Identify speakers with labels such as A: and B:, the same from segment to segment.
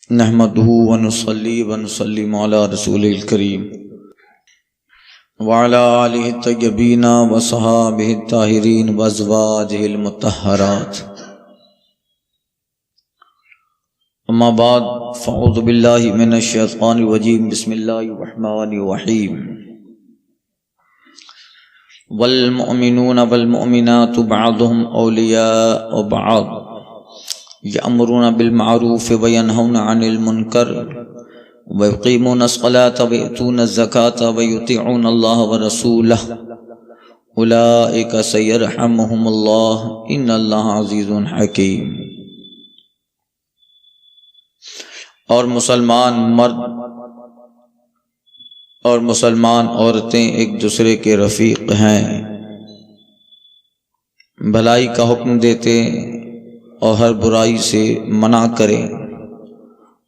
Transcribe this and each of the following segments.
A: نحمده ونصلي ونسلم على رسوله الكريم وعلى آله الطيبين وصحابه الطاهرين وأزواجه المطهرات. أما بعد فأعوذ بالله من الشيطان الرجيم. بسم الله الرحمن الرحيم. والمؤمنون والمؤمنات بعضهم أولياء بعض يأمرون بالمعروف وينهون عن المنكر ويقيمون الصلاة ويؤتون الزكاة ويطيعون الله ورسوله أولئك سيرحمهم الله إن الله عزيز حكيم. اور مسلمان مرد اور مسلمان عورتیں ایک دوسرے کے رفیق ہیں، بھلائی کا حکم دیتے اور ہر برائی سے منع کریں،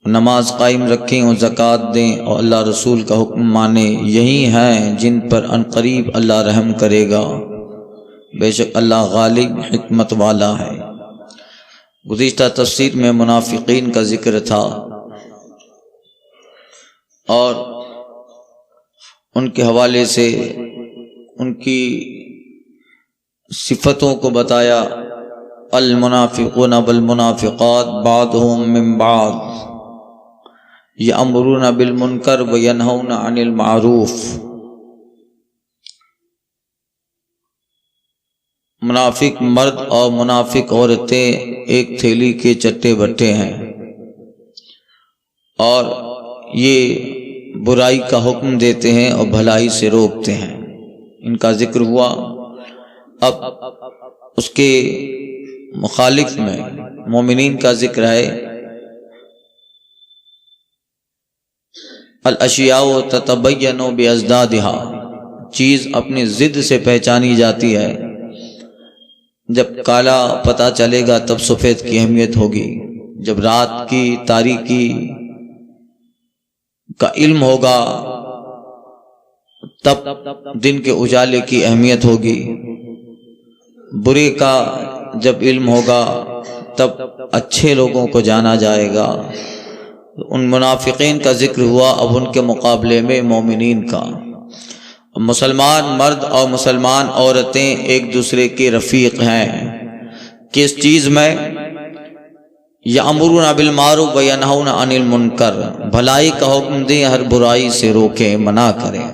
A: نماز قائم رکھیں اور زکوٰۃ دیں اور اللہ رسول کا حکم مانیں. یہی ہیں جن پر عنقریب اللہ رحم کرے گا، بے شک اللہ غالب حکمت والا ہے. گزشتہ تفسیر میں منافقین کا ذکر تھا اور ان کے حوالے سے ان کی صفتوں کو بتایا. المنافقون والمنافقات بعضهم من بعض یأمرون بالمنکر وینہون عن المعروف. منافق مرد اور منافق عورتیں ایک تھیلی کے چٹے بٹے ہیں اور یہ برائی کا حکم دیتے ہیں اور بھلائی سے روکتے ہیں. ان کا ذکر ہوا. اب اس کے مخالف میں مومنین کا ذکر ہے. الاشیاء تتبین بازدادها، چیز اپنی ضد سے پہچانی جاتی ہے. جب کالا پتہ چلے گا تب سفید کی اہمیت ہوگی، جب رات کی تاریکی کا علم ہوگا تب دن کے اجالے کی اہمیت ہوگی. برے کا جب علم ہوگا تب اچھے لوگوں کو جانا جائے گا. ان منافقین کا ذکر ہوا. اب ان کے مقابلے میں مومنین کا. مسلمان مرد اور مسلمان عورتیں ایک دوسرے کے رفیق ہیں. کس چیز میں؟ یأمرون بالمعروف وینہون عن المنکر، بھلائی کا حکم دیں، ہر برائی سے روکیں، منع کریں.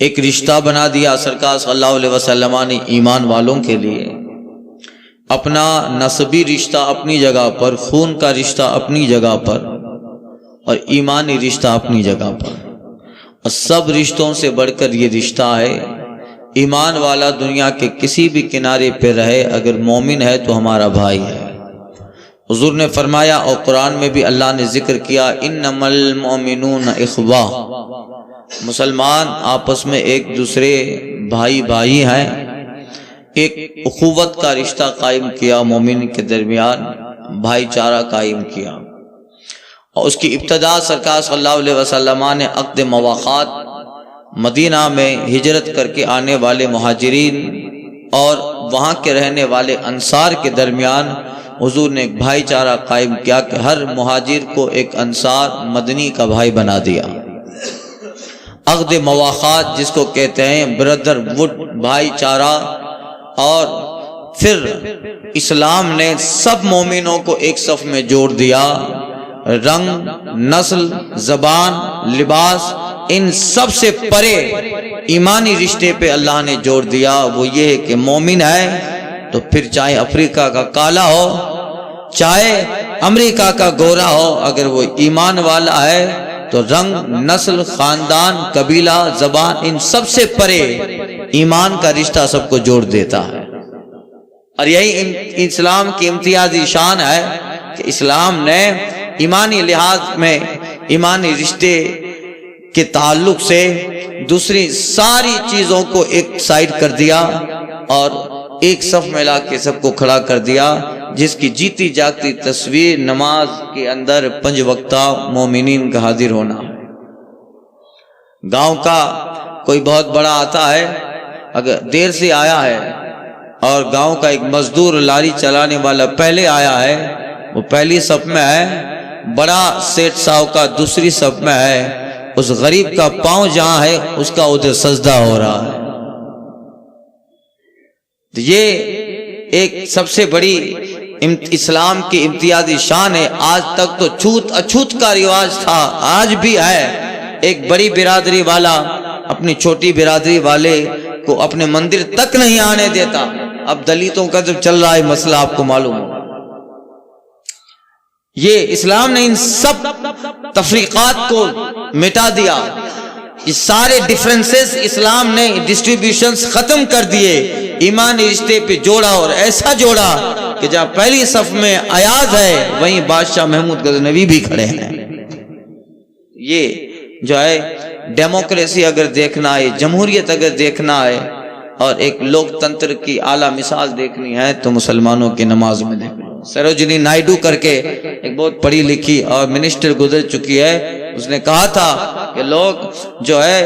A: ایک رشتہ بنا دیا سرکار صلی اللہ علیہ وسلم نے ایمان والوں کے لیے. اپنا نسبی رشتہ اپنی جگہ پر، خون کا رشتہ اپنی جگہ پر اور ایمانی رشتہ اپنی جگہ پر. اور سب رشتوں سے بڑھ کر یہ رشتہ ہے. ایمان والا دنیا کے کسی بھی کنارے پہ رہے، اگر مومن ہے تو ہمارا بھائی ہے. حضور نے فرمایا اور قرآن میں بھی اللہ نے ذکر کیا، انما المؤمنون اخوہ، مسلمان آپس میں ایک دوسرے بھائی ہیں. ایک اخوت کا رشتہ قائم کیا، مومن کے درمیان بھائی چارہ قائم کیا. اور اس کی ابتدا سرکار صلی اللہ علیہ وسلم نے عقد مواخات مدینہ میں ہجرت کر کے آنے والے مہاجرین اور وہاں کے رہنے والے انصار کے درمیان حضور نے ایک بھائی چارہ قائم کیا کہ ہر مہاجر کو ایک انصار مدنی کا بھائی بنا دیا. عقد مواخات جس کو کہتے ہیں، بردر وڈ، بھائی چارہ. اور پھر اسلام نے سب مومنوں کو ایک صف میں جوڑ دیا. رنگ، نسل، زبان، لباس، ان سب سے پرے ایمانی رشتے پہ اللہ نے جوڑ دیا. وہ یہ ہے کہ مومن ہے تو پھر چاہے افریقہ کا کالا ہو، چاہے امریکہ کا گورا ہو، اگر وہ ایمان والا ہے تو رنگ، نسل، خاندان، قبیلہ، زبان، ان سب سے پرے ایمان کا رشتہ سب کو جوڑ دیتا ہے. اور یہی اسلام کی امتیازی شان ہے کہ اسلام نے ایمانی لحاظ میں ایمانی رشتے کے تعلق سے دوسری ساری چیزوں کو ایک سائیڈ کر دیا اور ایک صف میں لا کے سب کو کھڑا کر دیا، جس کی جیتی جاگتی تصویر نماز کے اندر 5 وقتہ مومنین کا حاضر ہونا. گاؤں کا کوئی بہت بڑا آتا ہے، اگر دیر سے آیا ہے اور گاؤں کا ایک مزدور لاری چلانے والا پہلے آیا ہے، وہ پہلی صف میں ہے، بڑا سیٹ صاحب کا دوسری صف میں ہے، اس غریب کا پاؤں جہاں ہے اس کا ادھر سجدہ ہو رہا ہے۔ یہ ایک سب سے بڑی اسلام کی امتیازی شان ہے۔ آج تک تو چھوت اچھوت کا رواج تھا، آج بھی ہے۔ ایک بڑی برادری والا اپنی چھوٹی برادری والے کو اپنے مندر تک نہیں آنے دیتا۔ اب دلتوں کا جب چل رہا ہے مسئلہ آپ کو معلوم ہو، یہ اسلام نے ان سب تفریقات کو مٹا دیا۔ یہ سارے ڈیفرنسز اسلام نے ڈسٹریبیوشنز ختم کر دیے، ایمانی رشتے پہ جوڑا، اور ایسا جوڑا کہ جہاں پہلی صف میں ایاز ہے وہیں بادشاہ محمود غزنوی بھی کھڑے ہیں۔ یہ جو ہے ڈیموکریسی اگر دیکھنا ہے، جمہوریت اگر دیکھنا ہے، اور ایک لوک تنتر کی اعلیٰ مثال دیکھنی ہے تو مسلمانوں کی نماز میں دیکھ لو۔ سروجنی نائیڈو کر کے ایک بہت پڑھی لکھی اور منسٹر گزر چکی ہے، اس نے کہا تھا کہ لوگ جو ہے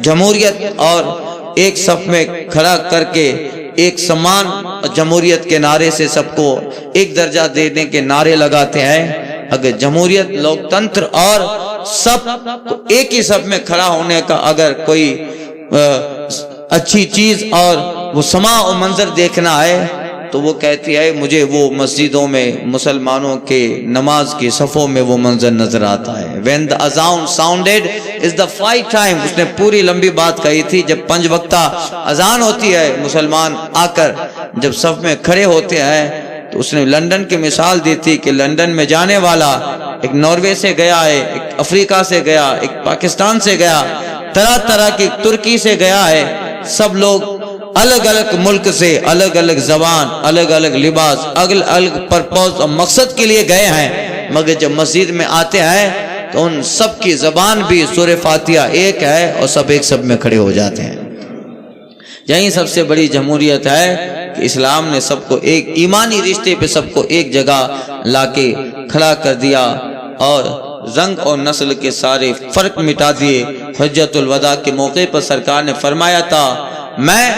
A: جمہوریت اور ایک صف میں کھڑا کر کے ایک سمان جمہوریت کے نعرے سے سب کو ایک درجہ دینے کے نعرے لگاتے ہیں۔ اگر جمہوریت، لوک تنتر اور سب کو ایک ہی صف میں کھڑا ہونے کا اگر کوئی اچھی چیز اور وہ سما و منظر دیکھنا ہے تو وہ کہتی ہے مجھے وہ مسجدوں میں مسلمانوں کے نماز کی صفوں میں وہ منظر نظر آتا ہے۔ When the azan sounded is the fight time، اس نے پوری لمبی بات کہی تھی۔ جب 5 وقتہ اذان ہوتی ہے، مسلمان آ کر جب صف میں کھڑے ہوتے ہیں تو اس نے لندن کی مثال دی تھی کہ لندن میں جانے والا ایک ناروے سے گیا ہے، ایک افریقہ سے گیا، ایک پاکستان سے گیا، طرح طرح کی ترکی سے گیا ہے، سب لوگ الگ الگ ملک سے، الگ الگ زبان، الگ الگ لباس، الگ الگ پرپوز اور مقصد کے لیے گئے ہیں، مگر جب مسجد میں آتے ہیں تو ان سب کی زبان بھی سورہ فاتحہ ایک ہے اور سب ایک سب میں کھڑے ہو جاتے ہیں۔ یہی سب سے بڑی جمہوریت ہے کہ اسلام نے سب کو ایک ایمانی رشتے پہ سب کو ایک جگہ لا کے کھڑا کر دیا اور رنگ اور نسل کے سارے فرق مٹا دیے۔ حجۃ الوداع کے موقع پر سرکار نے فرمایا تھا، میں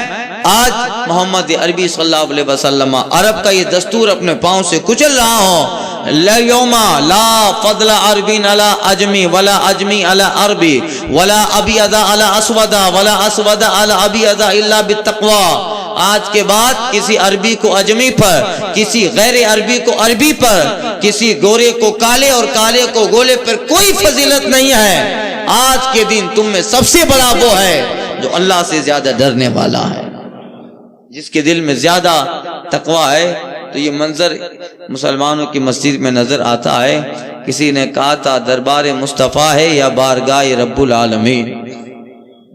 A: آج محمد عربی صلی اللہ علیہ وسلم عرب کا یہ دستور اپنے پاؤں سے کچل رہا ہوں، لیوما لا فضل عربی علی عجمی ولا عجمی علی عربی ولا ابیض علی اسود ولا اسود علی ابیض الا بالتقوی۔ آج کے بعد کسی عربی کو عجمی پر، کسی غیر عربی کو عربی پر، کسی گورے کو کالے اور کالے کو گولے پر کوئی فضیلت نہیں ہے۔ آج کے دن تم میں سب سے بڑا وہ ہے جو اللہ سے زیادہ ڈرنے والا ہے، جس کے دل میں زیادہ تقوی ہے۔ تو یہ منظر مسلمانوں کی مسجد میں نظر آتا ہے۔ کسی نے کہا تھا دربار مصطفیٰ ہے یا بارگاہ رب العالمین،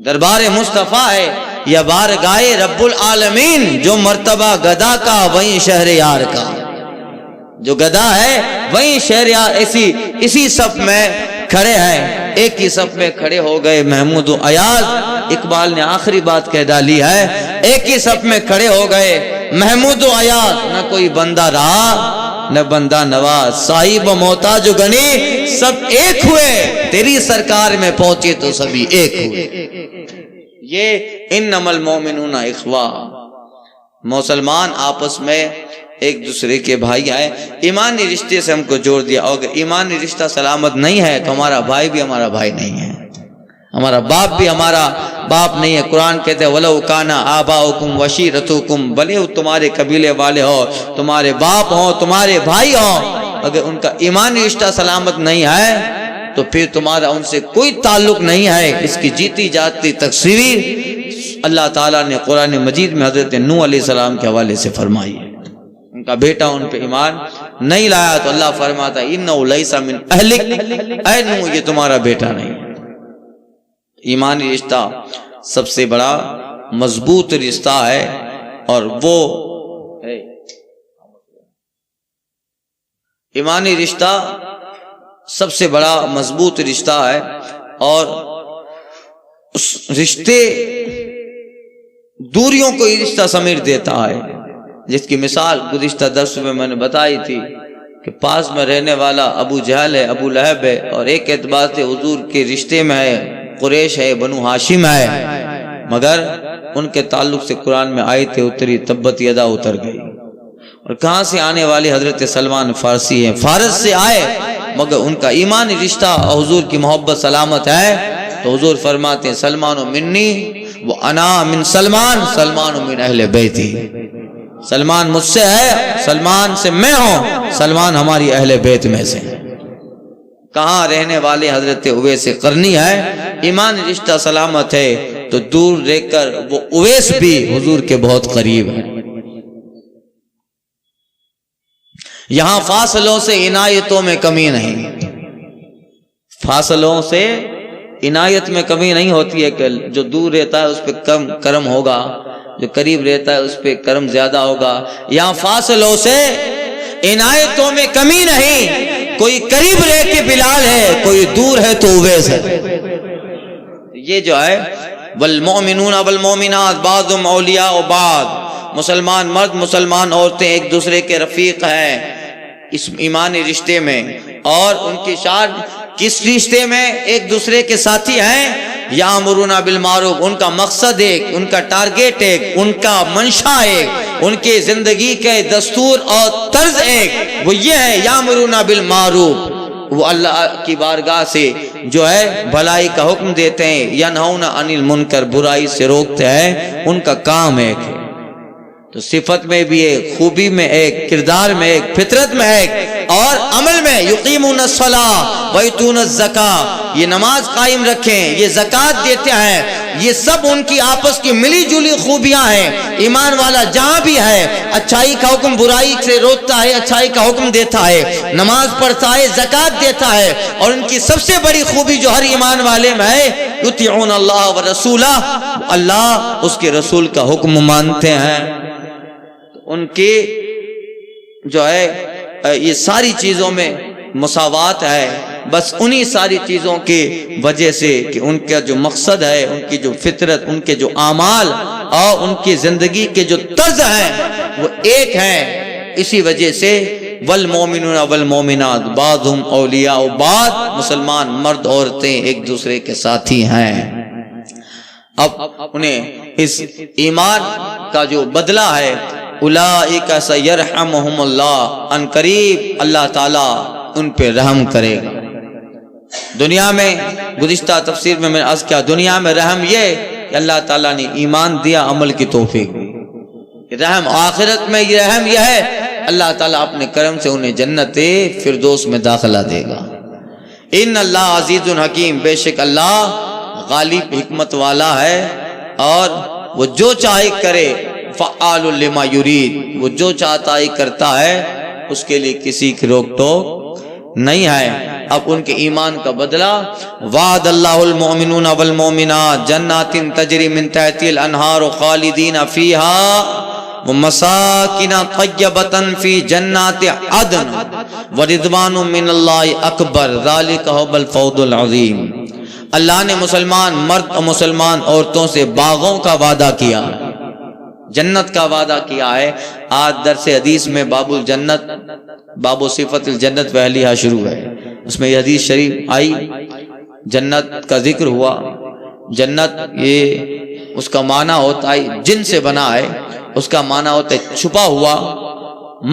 A: دربار مصطفیٰ ہے یا بارگاہ رب العالمین، جو مرتبہ گدا کا وہیں شہر یار کا، جو گدا ہے وہیں شہر یار۔ اسی صف میں کھڑے ہیں، ایک ہی صف میں کھڑے ہو گئے محمود و ایاز۔ اقبال نے آخری بات کہہ ڈالی ہے، ایک ہی صف میں کھڑے ہو گئے محمود و ایاز، نہ کوئی بندہ رہا نہ بندہ نواز، صاحب و محتاج و غنی سب ایک ہوئے، تیری سرکار میں پہنچے تو سبھی ایک ہوئے۔ یہ انما المؤمنون اخوہ، مسلمان آپس میں ایک دوسرے کے بھائی ہیں۔ ایمانی رشتے سے ہم کو جوڑ دیا، اور اگر ایمانی رشتہ سلامت نہیں ہے تو ہمارا بھائی بھی ہمارا بھائی نہیں ہے، ہمارا باپ بھی ہمارا باپ نہیں ہے۔ قرآن کہتے ہیں وَلَوْ كَانَ آبَاؤُكُمْ وَعَشِيرَتُكُمْ، بھلے وہ تمہارے قبیلے والے ہو، تمہارے باپ ہو، تمہارے بھائی ہو، اگر ان کا ایمانی رشتہ سلامت نہیں ہے تو پھر تمہارا ان سے کوئی تعلق نہیں ہے۔ اس کی جیتی جاتی تفسیر اللہ تعالیٰ نے قرآن مجید میں حضرت نوح علیہ السلام کے حوالے سے فرمائی ہے۔ ان کا بیٹا ان پہ ایمان نہیں لایا تو اللہ فرماتا اِنَّهُ لَيْسَ مِنْ أَهْلِكَ، اے نوح یہ تمہارا بیٹا نہیں ہے۔ ایمانی رشتہ سب سے بڑا مضبوط رشتہ ہے، اور وہ ایمانی رشتہ سب سے بڑا مضبوط رشتہ ہے، اور اس رشتے دوریوں کو یہ رشتہ سمیٹ دیتا ہے، جس کی مثال گزشتہ درس میں نے بتائی تھی کہ پاس میں رہنے والا ابو جہل ہے، ابو لہب ہے، اور ایک اعتبار سے حضور کے رشتے میں ہے، قریش ہے، بنو ہاشم ہے، مگر ان کے تعلق سے قرآن میں آیتیں اتری، تبت یدا اتر گئی۔ اور کہاں سے آنے والی حضرت سلمان فارسی ہیں، فارس سے آئے، مگر ان کا ایمانی رشتہ اور حضور کی محبت سلامت ہے، تو حضور فرماتے ہیں سلمان منی و انا من سلمان، سلمان من اہل بیتی، سلمان مجھ سے ہے، سلمان سے میں ہوں، سلمان ہماری اہل بیت میں سے۔ کہاں رہنے والے حضرت اویس قرنی ہے، ایمان رشتہ سلامت ہے تو دور رہ کر وہ اویس بھی حضور کے بہت قریب ہے۔ یہاں فاصلوں سے عنایتوں میں کمی نہیں، فاصلوں سے عنایت میں کمی نہیں ہوتی ہے کہ جو دور رہتا ہے اس پہ کم کرم ہوگا، جو قریب رہتا ہے اس پہ کرم زیادہ ہوگا۔ یہاں فاصلوں سے عنایتوں میں کمی نہیں، کوئی قریب رہ کے بلال ہے، کوئی دور ہے تو اویس ہے۔ یہ جو ہے والمؤمنون والمؤمنات بعضهم اولیاء بعض، مسلمان مرد مسلمان عورتیں ایک دوسرے کے رفیق ہیں اس ایمانی رشتے میں، اور ان کی شان کس رشتے میں ایک دوسرے کے ساتھی ہیں، یامرون بالمعروف، ان کا مقصد ایک، ان کا ٹارگیٹ ایک، ان کا منشا ایک، ان کے زندگی کے دستور اور طرز ایک، وہ یہ ہے یامرون بالمعروف، وہ اللہ کی بارگاہ سے جو ہے بھلائی کا حکم دیتے ہیں، ینہون عن المنکر، برائی سے روکتے ہیں، ان کا کام ایک ہے۔ تو صفت میں بھی ایک، خوبی میں ایک، کردار میں ایک، فطرت میں ایک، اور عمل میں یقیمون الصلاۃ ویؤتون الزکاۃ، یہ نماز قائم رکھیں، یہ زکوٰۃ دیتے ہیں، یہ سب ان کی آپس کی ملی جلی خوبیاں ہیں۔ ایمان والا جہاں بھی ہے اچھائی کا حکم برائی سے روکتا ہے، اچھائی کا حکم دیتا ہے، نماز پڑھتا ہے، زکوٰۃ دیتا ہے، اور ان کی سب سے بڑی خوبی جو ہر ایمان والے میں ہے یطیعون اللہ ورسولہ، اللہ اس کے رسول کا حکم مانتے ہیں۔ ان کی جو ہے یہ ساری چیزوں میں مساوات ہے، بس انہی ساری چیزوں کی وجہ سے کہ ان کا جو مقصد ہے، ان کی جو فطرت، ان کے جو اعمال اور ان کی زندگی کے جو طرز ہیں وہ ایک ہیں، اسی وجہ سے والمؤمنون والمؤمنات بعضهم اولیاء بعض، مسلمان مرد عورتیں ایک دوسرے کے ساتھی ہیں۔ اب انہیں اس ایمان کا جو بدلہ ہے اولئک سیرحمہم اللہ، ان قریب اللہ تعالیٰ ان پہ رحم کرے گا۔ دنیا میں گزشتہ تفسیر میں نے عرض کیا، دنیا میں رحم یہ کہ اللہ تعالیٰ نے ایمان دیا، عمل کی توفیق دی، رحم آخرت میں یہ رحم یہ ہے اللہ تعالیٰ اپنے کرم سے انہیں جنت فردوس میں داخلہ دے گا۔ ان اللہ عزیز حکیم، بے شک اللہ غالب حکمت والا ہے، اور وہ جو چاہے کرے، فعال لما یرید، وہ جو چاہتا ہی کرتا ہے، اس کے لیے کسی کی روک ٹوک نہیں ہے۔ اب ان کے ایمان کا بدلہ، وعد اللہ المؤمنون والمؤمنات جنات تجری من تحتها الانہار خالدین فیہا ومساکن طیبۃ فی جنات عدن ورضوان من اللہ اکبر ذلک هو الفوز العظیم۔ اللہ نے مسلمان مرد اور مسلمان عورتوں سے باغوں کا وعدہ کیا، جنت کا وعدہ کیا ہے۔ آج درس حدیث میں باب الجنت، باب صفت الجنت واہلیہ شروع ہے، اس میں یہ حدیث شریف آئی، جنت کا ذکر ہوا۔ جنت یہ اس کا معنی ہوتا ہے جن سے بنا ہے، اس کا معنی ہوتا ہے چھپا ہوا،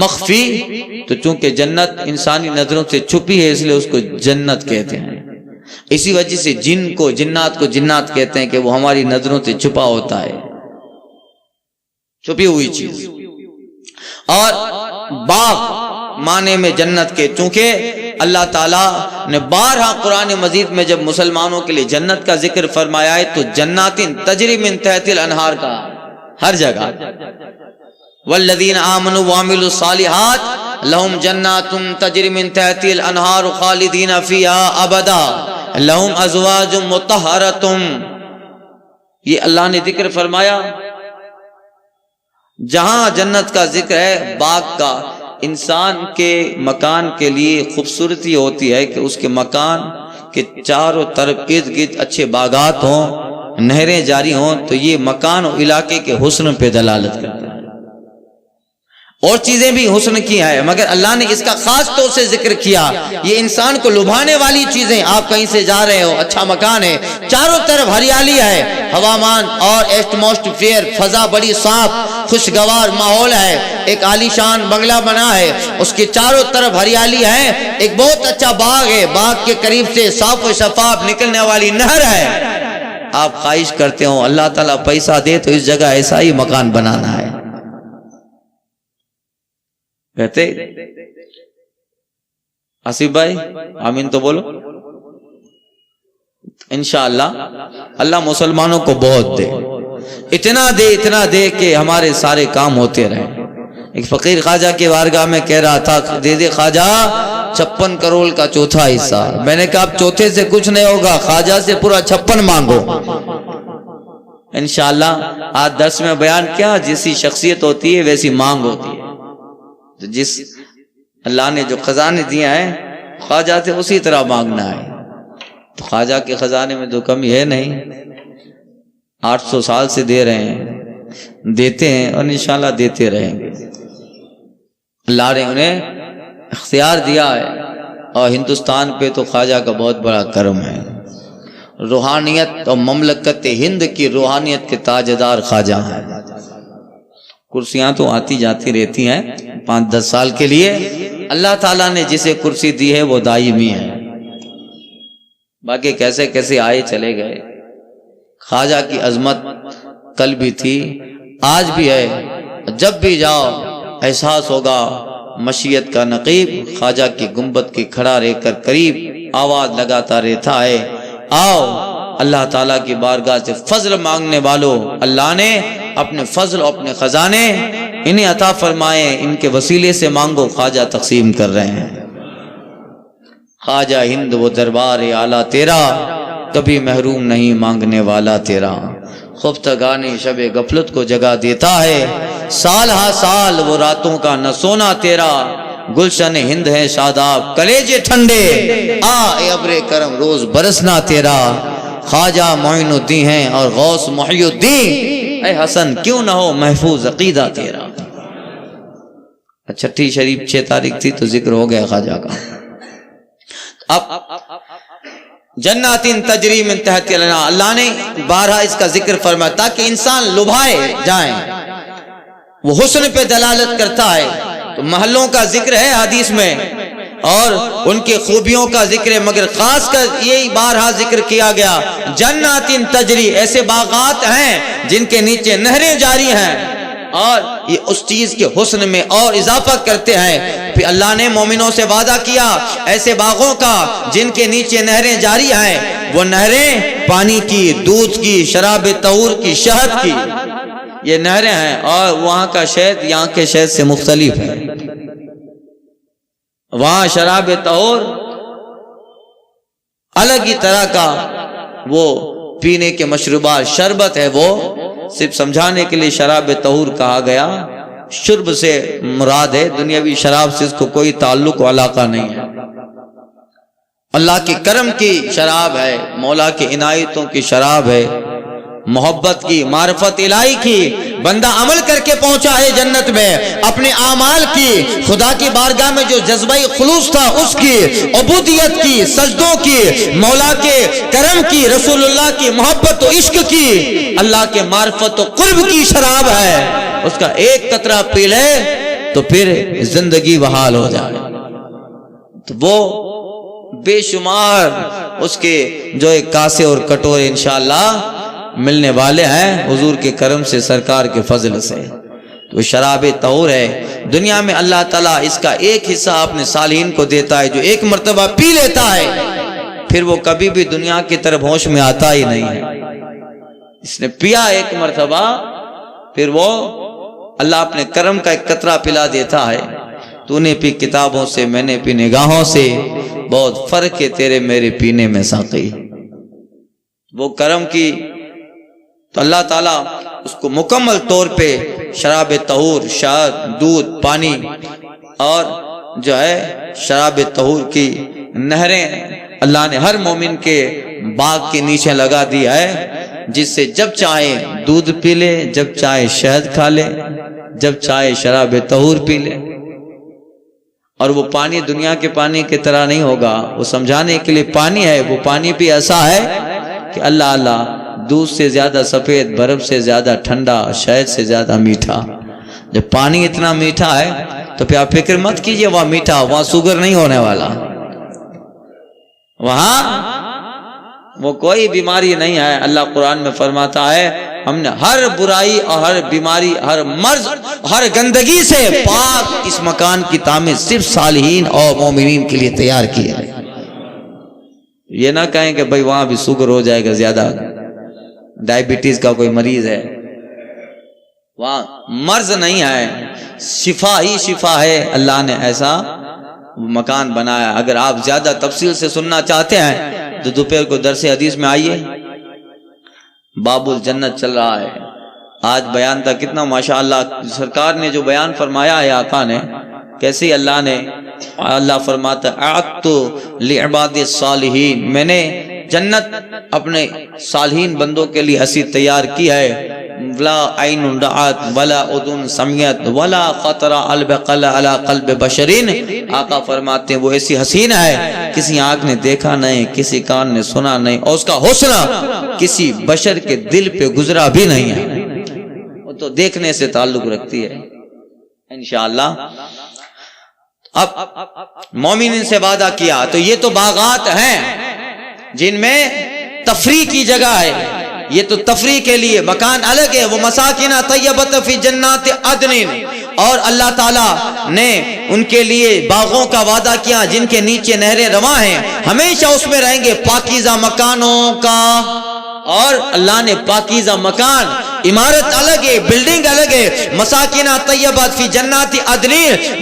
A: مخفی، تو چونکہ جنت انسانی نظروں سے چھپی ہے اس لیے اس کو جنت کہتے ہیں۔ اسی وجہ سے جن کو جنات کہتے ہیں کہ وہ ہماری نظروں سے چھپا ہوتا ہے، چھپی ہوئی چیز۔ اور باغ معنی میں جنت کے، چونکہ اللہ تعالیٰ نے بارہا قرآن مجید میں جب مسلمانوں کے لیے جنت کا ذکر فرمایا ہے تو جنات تجری من تحت الانہار کا ہر جگہ، والذین آمنوا وعملوا الصالحات لہم جنات تجری من تحت الانہار خالدین فیہا ابدا لہم ازواج مطہرۃ، یہ اللہ نے ذکر فرمایا۔ جہاں جنت کا ذکر ہے باغ کا، انسان کے مکان کے لیے خوبصورتی ہوتی ہے کہ اس کے مکان کے چاروں طرف ارد گرد اچھے باغات ہوں، نہریں جاری ہوں، تو یہ مکان اور علاقے کے حسن پہ دلالت کرتا ہے۔ اور چیزیں بھی حسن کی ہیں مگر اللہ نے اس کا خاص طور سے ذکر کیا، یہ انسان کو لبھانے والی چیزیں۔ آپ کہیں سے جا رہے ہو، اچھا مکان ہے، چاروں طرف ہریالی ہے، ہوامان اور ایٹماسفیئر، فضا بڑی صاف، خوشگوار ماحول ہے، ایک عالیشان بنگلہ بنا ہے، اس کے چاروں طرف ہریالی ہے، ایک بہت اچھا باغ ہے، باغ کے قریب سے صاف و شفاف نکلنے والی نہر ہے۔ آپ خواہش کرتے ہو اللہ تعالیٰ پیسہ دے تو اس جگہ ایسا ہی مکان بنانا ہے، کہتے آصف بھائی آمین تو بولو۔ انشاءاللہ اللہ مسلمانوں کو بہت دے، اتنا دے کہ ہمارے سارے کام ہوتے رہیں۔ ایک فقیر خواجہ کی بارگاہ میں کہہ رہا تھا، دے دے خواجہ 56 کروڑ کا چوتھا حصہ۔ میں نے کہا اب چوتھے سے کچھ نہیں ہوگا، خواجہ سے پورا 56 مانگو۔ انشاءاللہ آج درس میں بیان کیا، جیسی شخصیت ہوتی ہے ویسی مانگ ہوتی ہے۔ تو جس اللہ نے جو خزانے دیا ہے خواجہ سے اسی طرح مانگنا ہے۔ تو خواجہ کے خزانے میں تو کمی ہے نہیں، 800 سال سے دے رہے ہیں، دیتے ہیں اور انشاءاللہ دیتے رہیں گے۔ اللہ نے انہیں اختیار دیا ہے اور ہندوستان پہ تو خواجہ کا بہت بڑا کرم ہے۔ روحانیت اور مملکت ہند کی روحانیت کے تاجدار خواجہ ہیں۔ کرسیاں تو آتی جاتی رہتی ہیں 5-10 سال کے لیے، اللہ تعالیٰ نے جسے کرسی دی ہے وہ دائمی ہے، باقی کیسے کیسے آئے چلے گئے۔ خواجہ کی عظمت کل بھی تھی، آج بھی ہے، جب بھی جاؤ احساس ہوگا مشیت کا نقیب خواجہ کی گنبد کی کھڑا رہ کر قریب آواز لگاتا رہتا ہے، آؤ اللہ تعالیٰ کی بارگاہ سے فضل مانگنے والوں، اللہ نے اپنے فضل اور اپنے خزانے انہیں عطا فرمائے، ان کے وسیلے سے مانگو، خواجہ تقسیم کر رہے ہیں۔ خواجہ ہند وہ دربار اعلیٰ تیرا، کبھی محروم نہیں مانگنے والا تیرا۔ خفتگانی شب غفلت کو جگا دیتا ہے، سال ہا سال وہ راتوں کا نہ سونا تیرا۔ گلشن ہند ہے شاداب کلیجے ٹھنڈے، آ اے ابر کرم روز برسنا تیرا۔ خواجہ معین الدین ہیں اور غوث محی الدین، اے حسن کیوں نہ ہو محفوظ عقیدہ تیرا۔ چھٹی شریف 6 تاریخ تھی تو ذکر ہو گیا خواجہ کا۔ اب جنات تجری من تحت الانہار، اللہ نے بارہا اس کا ذکر فرمایا تاکہ انسان لبھائے جائیں، وہ حسن پہ دلالت کرتا ہے۔ تو محلوں کا ذکر ہے حدیث میں اور ان کے خوبیوں کا ذکر ہے، مگر خاص کر یہی بارہا ذکر کیا گیا جنات تجری، ایسے باغات ہیں جن کے نیچے نہریں جاری ہیں، اور یہ اس چیز کے حسن میں اور اضافہ کرتے ہیں۔ پھر اللہ نے مومنوں سے وعدہ کیا ایسے باغوں کا جن کے نیچے نہریں جاری ہیں، وہ نہریں پانی کی، دودھ کی، شراب طہور کی، شہد کی، یہ نہریں ہیں، اور وہاں کا شہد یہاں کے شہد سے مختلف ہے۔ وہاں شراب طہور الگ ہی طرح کا وہ پینے کے مشروبات، شربت ہے، وہ صرف سمجھانے کے لیے شراب طہور کہا گیا، شرب سے مراد ہے، دنیاوی شراب سے اس کو کوئی تعلق و علاقہ نہیں ہے۔ اللہ کے کرم کی شراب ہے، مولا کی عنایتوں کی شراب ہے، محبت کی، معرفت الہی کی، بندہ عمل کر کے پہنچا ہے جنت میں، اپنے اعمال کی، خدا کی بارگاہ میں جو جذبہ خلوص تھا اس کی، عبودیت کی، سجدوں کی، مولا کے کرم کی، رسول اللہ کی محبت و عشق کی، اللہ کے معرفت و قرب کی شراب ہے۔ اس کا ایک قطرہ پی لے تو پھر زندگی بحال ہو جائے۔ تو وہ بے شمار اس کے جو ایک کاسے اور کٹورے انشاءاللہ ملنے والے ہیں حضور کے کرم سے، سرکار کے فضل سے۔ تو شراب طہور ہے، دنیا میں اللہ تعالیٰ اس کا ایک حصہ اپنے صالحین کو دیتا ہے، جو ایک مرتبہ پی لیتا ہے پھر وہ کبھی بھی دنیا کی طرف ہوش میں آتا ہی نہیں ہے۔ اس نے پیا ایک مرتبہ پھر وہ اللہ اپنے کرم کا ایک قطرہ پلا دیتا ہے، تو نے پی کتابوں سے، میں نے پی نگاہوں سے، بہت فرق ہے تیرے میرے پینے میں ساقی۔ وہ کرم کی تو اللہ تعالیٰ اس کو مکمل طور پہ شراب طہور، شہد، دودھ، پانی اور جو ہے شراب طہور کی نہریں اللہ نے ہر مومن کے باغ کے نیچے لگا دیا ہے، جس سے جب چاہے دودھ پی لے، جب چاہے شہد کھا لے، جب چاہے شراب طہور پی لے۔ اور وہ پانی دنیا کے پانی کی طرح نہیں ہوگا، وہ سمجھانے کے لیے پانی ہے، وہ پانی بھی ایسا ہے کہ اللہ اللہ دودھ سے زیادہ سفید، برف سے زیادہ ٹھنڈا، شہد سے زیادہ میٹھا۔ جب پانی اتنا میٹھا ہے تو پھر آپ فکر مت کیجئے وہاں میٹھا، وہاں شوگر نہیں ہونے والا، وہاں وہ کوئی بیماری نہیں ہے۔ اللہ قرآن میں فرماتا ہے ہم نے ہر برائی اور ہر بیماری، ہر مرض، ہر گندگی سے پاک اس مکان کی تعمیر صرف صالحین اور مومنین کے لیے تیار کی ہے۔ یہ نہ کہیں کہ بھئی وہاں بھی شوگر ہو جائے گا، زیادہ ڈائبٹیز کا کوئی مریض ہے، وہاں مرض نہیں ہے، شفا ہی شفا ہے۔ اللہ نے ایسا مکان بنایا۔ اگر آپ زیادہ تفصیل سے سننا چاہتے ہیں تو دوپہر کو درس حدیث میں آئیے، باب الجنت چل رہا ہے۔ آج بیان تھا، کتنا ماشاءاللہ سرکار نے جو بیان فرمایا ہے آقا نے، کیسے اللہ نے، اللہ فرماتا اعدت لعباد الصالحین، میں نے جنت اپنے صالحین بندوں کے لیے ایسی تیار کی ہے، لا عین رأت ولا اذن سمعت ولا خطر علی قلب بشرین۔ آقا فرماتے ہیں وہ ایسی حسین ہے کسی آنکھ نے دیکھا نہیں، کسی کان نے سنا نہیں، اور اس کا حسن کسی بشر کے دل پہ گزرا بھی نہیں ہے، وہ تو دیکھنے سے تعلق رکھتی ہے انشاءاللہ۔ اب مومنین سے وعدہ کیا، تو یہ تو باغات ہیں جن میں تفریح کی جگہ ہے، یہ تو تفریح کے لیے مکان الگ ہے۔ وہ مساکن طیبۃ فی جنات عدن، اور اللہ تعالیٰ نے ان کے لیے باغوں کا وعدہ کیا جن کے نیچے نہریں رواں ہیں، ہمیشہ اس میں رہیں گے، پاکیزہ مکانوں کا۔ اور اللہ نے پاکیزہ مکان، عمارت الگ ہے، بلڈنگ الگ ہے، مساکن طیبات فی جنات عدن،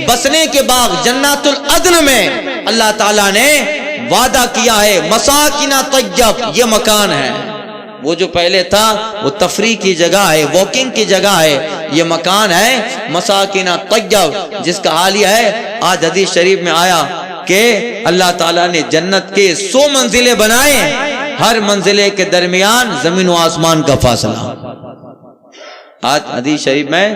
A: بسنے کے باغ جنات العدن میں اللہ تعالیٰ نے وعدہ کیا ہے۔ مساکن طیب یہ مکان ہے، وہ جو پہلے تھا وہ تفریح کی جگہ ہے، واکنگ کی جگہ ہے، یہ مکان ہے مساکن طیب، جس کا حال یہ ہے آج حدیث شریف میں آیا کہ اللہ تعالیٰ نے جنت کے 100 منزلیں بنائے، ہر منزلے کے درمیان زمین و آسمان کا فاصلہ۔ آج حدیث شریف میں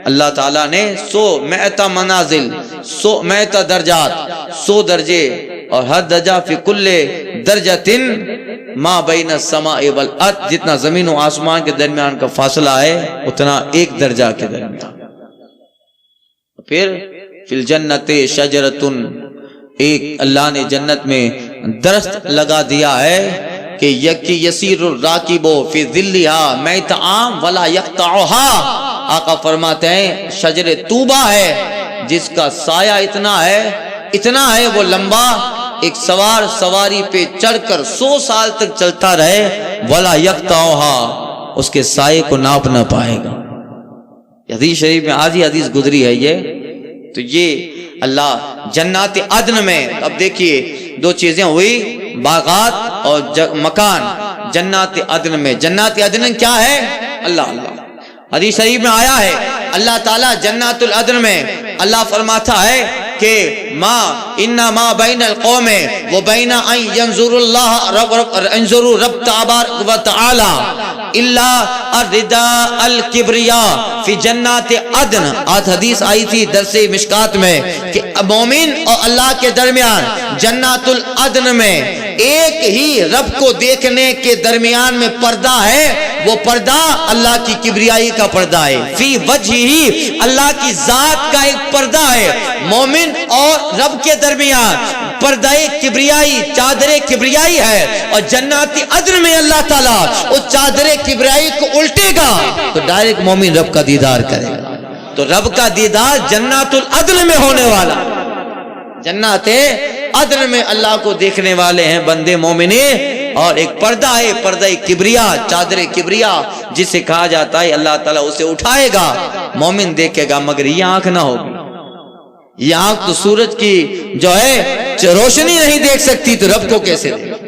A: اللہ تعالیٰ نے 100 منازل، 100 درجات، 100 درجے، اور ہر درجہ فی کل درجتن ما بین السماء والارض، جتنا زمین و آسمان کے درمیان کا فاصلہ ہے اتنا ایک درجہ کے درمیان۔ پھر فی الجنت شجرۃ، ایک اللہ نے جنت میں درخت لگا دیا ہے کہ یکی یسیر الراکب فی ظلھا میت عام ولا یقطعھا۔ آقا فرماتے ہیں شجر طوبہ ہے جس کا سایہ اتنا ہے وہ لمبا، ایک سوار سواری پہ چڑھ کر 100 سال تک چلتا رہے، ولا یقطعھا، اس کے سائے کو ناپ نہ پائے گا۔ حدیث شریف میں آدھی حدیث گزری ہے یہ۔ تو یہ اللہ جنات عدن میں، اب دیکھیے 2 چیزیں ہوئی، باغات اور مکان جنات عدن میں۔ جنات عدن کیا ہے؟ اللہ حدیث شریف میں آیا ہے اللہ تعالیٰ جنات العدن میں اللہ فرماتا ہے کہ ما بین القوم و بین ان ینظر اللہ انظروا رب تبارک و تعالی الا الرداء الکبریاء فی جنات عدن۔ آج حدیث آئی تھی درس مشکات میں کہ مومن اور اللہ کے درمیان جنات العدن میں ایک ہی رب کو دیکھنے کے درمیان میں پردہ ہے، وہ پردہ اللہ کی کبریائی کا پردہ ہے، فی وجہ ہی اللہ کی ذات کا ایک پردہ ہے۔ مومن اور رب کے درمیان پردہ کبریائی، چادر کبریائی ہے، اور جنات عدن میں اللہ تعالیٰ اس چادر کبریائی کو الٹے گا تو ڈائریکٹ مومن رب کا دیدار کرے گا۔ تو رب کا دیدار جنات العدن میں ہونے والا، جنات عدن میں اللہ کو دیکھنے والے ہیں بندے مومنے۔ اور ایک پردہ ہے، پردہ کبریا، چادر کبریا، جسے کہا جاتا ہے اللہ تعالیٰ اسے اٹھائے گا، مومن دیکھے گا، مگر یہ آنکھ نہ ہوگی۔ یہ آنکھ تو سورج کی جو ہے روشنی نہیں دیکھ سکتی، تو رب کو کیسے دیکھ؟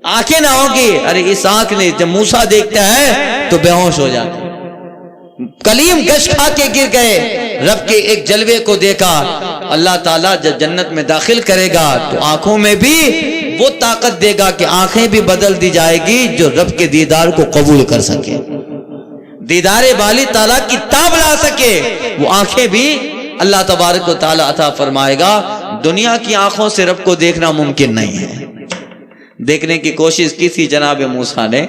A: آنکھیں نہ ہوگی۔ ارے اس آنکھ نے جب موسیٰ دیکھتا ہے تو بے ہوش ہو جاتا ہے، کلیم گش کھا کے گر گئے، رب کے ایک جلوے کو دیکھا۔ اللہ تعالیٰ جب جنت میں داخل کرے گا تو آنکھوں میں بھی وہ طاقت دے گا کہ آنکھیں بھی بدل دی جائے گی جو رب کے دیدار کو قبول کر سکے، دیدار بالی تعالیٰ کی تاب لا سکے، وہ آنکھیں بھی اللہ تبارک و تعالیٰ عطا فرمائے گا۔ دنیا کی آنکھوں سے رب کو دیکھنا ممکن نہیں ہے، دیکھنے کی کوشش کی تھی جناب موسیٰ نے،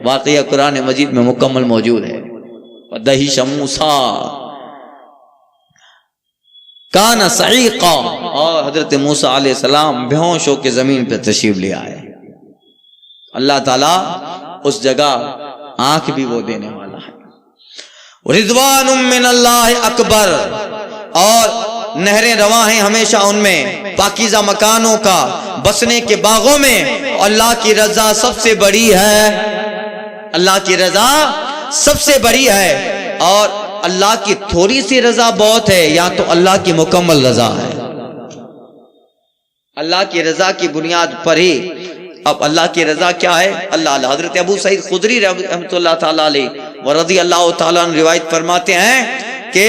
A: واقعہ قرآن مجید میں مکمل موجود ہے۔ وَدَهِشَ موسیٰ کان صعیقا، اور حضرت موسیٰ علیہ السلام بے ہوش ہو کے زمین پہ تشریف لے آئے۔ اللہ تعالیٰ اس جگہ آنکھ بھی وہ دینے والا ہے۔ رضوان من اللہ اکبر، اور نہریں رواں ہیں ہمیشہ ان میں، پاکیزہ مکانوں کا، بسنے کے باغوں میں۔ اللہ کی رضا سب سے بڑی ہے، اللہ کی رضا سب سے بڑی ہے۔ اور اللہ کی تھوڑی سی رضا بہت ہے، یا تو اللہ کی مکمل رضا ہے۔ اللہ کی رضا کی بنیاد پر ہی، اب اللہ کی رضا کیا ہے؟ اللہ حضرت ابو سعید خدری رحمۃ اللہ تعالیٰ علیہ ورضی اللہ تعالیٰ عنہ روایت فرماتے ہیں کہ